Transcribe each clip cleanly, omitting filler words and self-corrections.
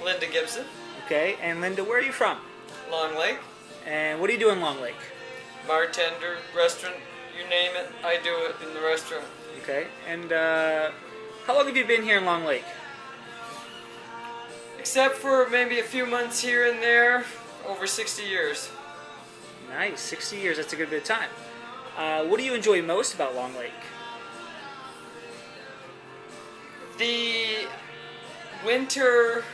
Linda Gibson, Okay, and Linda, where are you from? Long Lake, And what do you do in Long Lake? bartender, restaurant, you name it, I do it in the restaurant. Okay, and how long have you been here in Long Lake? Except for maybe a few months here and there, over 60 years. Nice, 60 years, that's a good bit of time. What do you enjoy most about Long Lake? The winter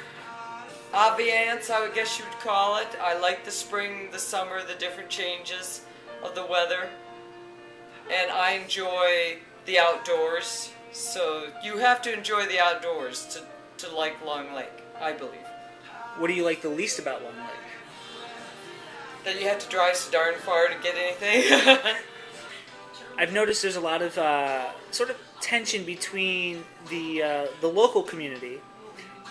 ambiance, I would guess you would call it. I like the spring, the summer, the different changes of the weather. And I enjoy the outdoors. So you have to enjoy the outdoors to like Long Lake, I believe. What do you like the least about Long Lake? That you have to drive so darn far to get anything. I've noticed there's a lot of sort of tension between the local community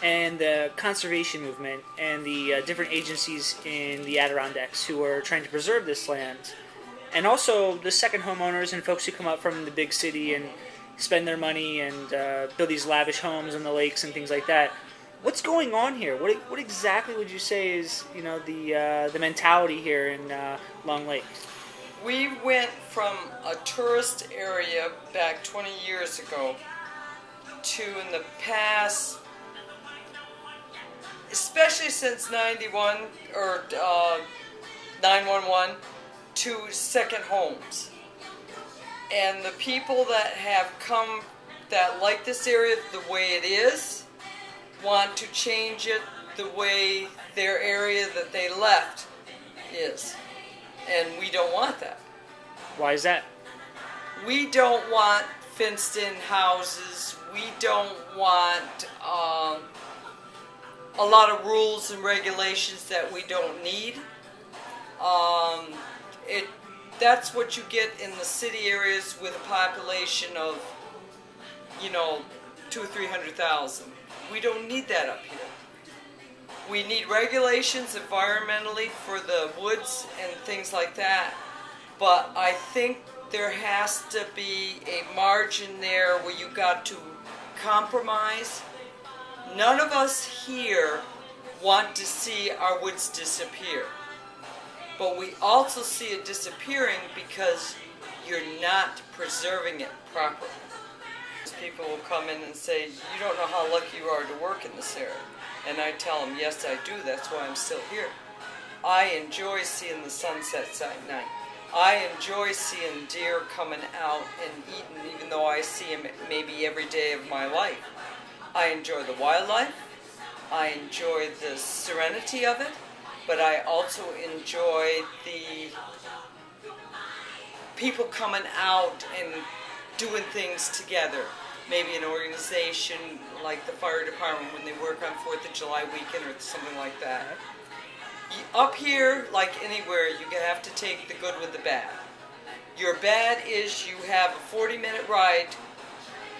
and the conservation movement and the different agencies in the Adirondacks who are trying to preserve this land, and also the second homeowners and folks who come up from the big city and spend their money and build these lavish homes on the lakes and things like that. What's going on here? What exactly would you say is the mentality here in Long Lake? We went from a tourist area back 20 years ago to, in the past, especially since 91 or 911, to second homes. And the people that have come that like this area the way it is want to change it the way their area that they left is. And we don't want that. Why is that? We don't want fenced-in houses. We don't want a lot of rules and regulations that we don't need. That's what you get in the city areas with a population of, 200,000 or 300,000. We don't need that up here. We need regulations environmentally for the woods and things like that, but I think there has to be a margin there where you got to compromise. None of us here want to see our woods disappear, but we also see it disappearing because you're not preserving it properly. People will come in and say, you don't know how lucky you are to work in this area. And I tell them, yes I do, that's why I'm still here. I enjoy seeing the sunsets at night. I enjoy seeing deer coming out and eating, even though I see them maybe every day of my life. I enjoy the wildlife, I enjoy the serenity of it, but I also enjoy the people coming out and doing things together. Maybe an organization like the fire department when they work on 4th of July weekend or something like that. Up here, like anywhere, you have to take the good with the bad. Your bad is you have a 40-minute ride,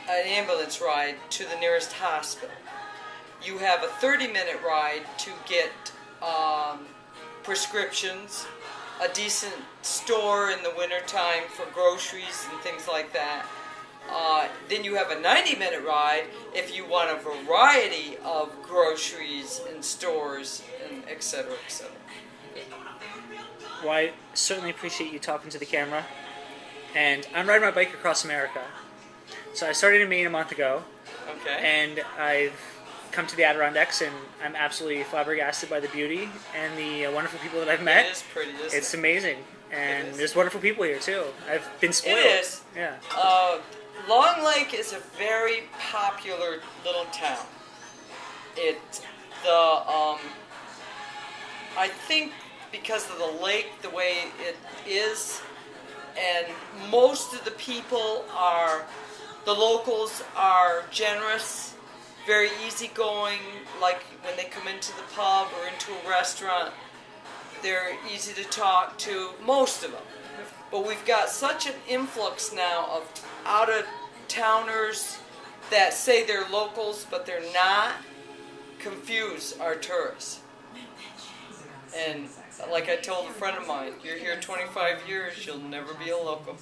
an ambulance ride, to the nearest hospital. You have a 30-minute ride to get prescriptions, a decent store in the wintertime for groceries and things like that. Then you have a 90-minute ride if you want a variety of groceries and stores and etc. etc. Well, I certainly appreciate you talking to the camera. And I'm riding my bike across America. So I started in Maine a month ago. Okay. And I've come to the Adirondacks, and I'm absolutely flabbergasted by the beauty and the wonderful people that I've met. It is pretty, isn't it? It's amazing. And there's wonderful people here, too. I've been spoiled. It is. Yeah. Long Lake is a very popular little town. I think because of the lake, the way it is, and most of the people the locals are generous, very easygoing, like when they come into the pub or into a restaurant, they're easy to talk to, most of them. But we've got such an influx now of out-of-towners that say they're locals, but they're not, confuse our tourists. And like I told a friend of mine, you're here 25 years, you'll never be a local.